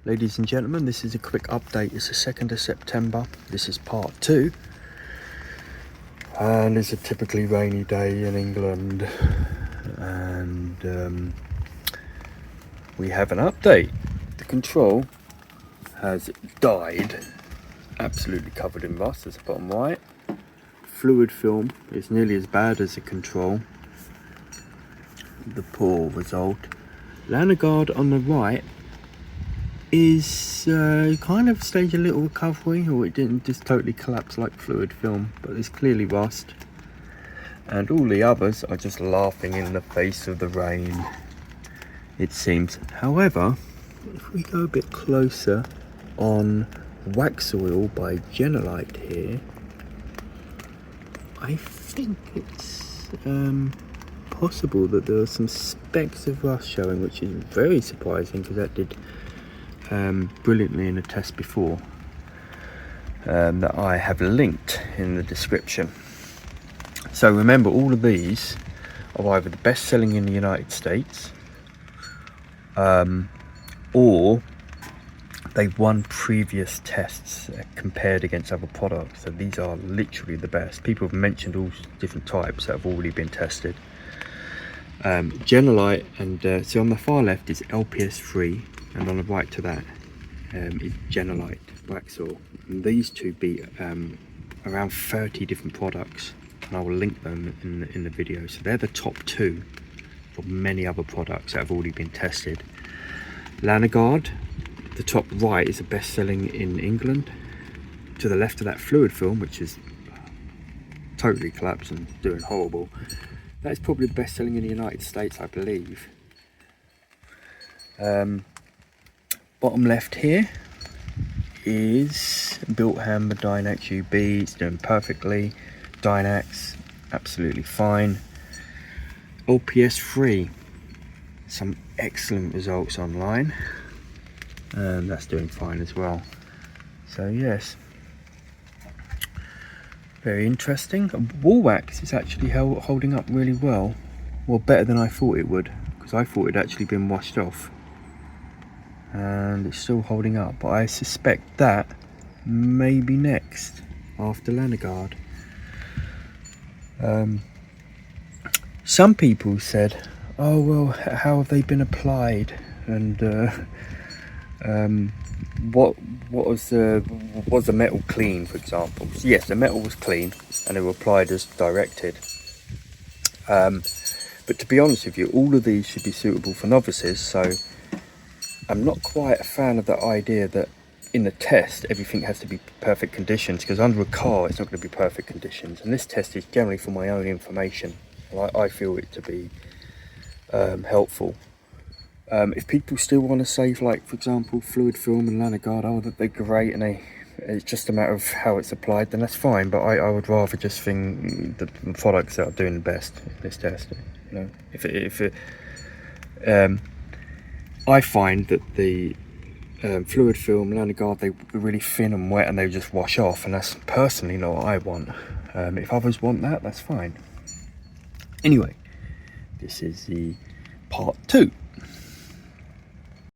Ladies and gentlemen, this is a quick update. It's the 2nd of September. This is part 2. And it's a typically rainy day in England. And we have an update. The control has died. Absolutely covered in rust, as the bottom right. Fluid film is nearly as bad as the control. The poor result. Lanolin on the right is kind of staged a little recovery, or it didn't just totally collapse like fluid film, but there's clearly rust, and all the others are just laughing in the face of the rain, it seems. However, if we go a bit closer on Waxoil by Jenolite here, I think it's possible that there are some specks of rust showing, which is very surprising because that did brilliantly in a test before, that I have linked in the description. So remember, all of these are either the best selling in the United States, or they've won previous tests compared against other products. So these are literally the best. People have mentioned all different types that have already been tested. Jenolite, and so on the far left is LPS3, and on the right to that is Jenolite Waxoil. And these two beat around 30 different products, and I will link them in the video. So they're the top two for many other products that have already been tested. Lanolin, the top right, is the best selling in England. To the left of that, fluid film, which is totally collapsed and doing horrible. That is probably the best selling in the United States, I believe. Bottom left here is Bilt Hamper Dynax UB. It's doing perfectly. Dynax, absolutely fine. LPS3, some excellent results online, and that's doing fine as well. So yes, very interesting. Wall wax is actually holding up really well. Well, better than I thought it would, because I thought it had actually been washed off. And it's still holding up, but I suspect that may be next after Lanolin. Some people said, oh well, how have they been applied, and what was the metal clean, for example? So yes, the metal was clean and they were applied as directed, but to be honest with you, all of these should be suitable for novices. So I'm not quite a fan of the idea that in the test everything has to be perfect conditions, because under a car it's not going to be perfect conditions, and this test is generally for my own information, and I feel it to be helpful. If people still want to save, like for example fluid film and Lanolin, oh that they're great and it's just a matter of how it's applied, then that's fine, but I would rather just think the products that are doing the best in this test. You know, I find that the fluid film, Lanolin, they're really thin and wet and they just wash off, and that's personally not what I want. If others want that, that's fine. Anyway, this is the part 2.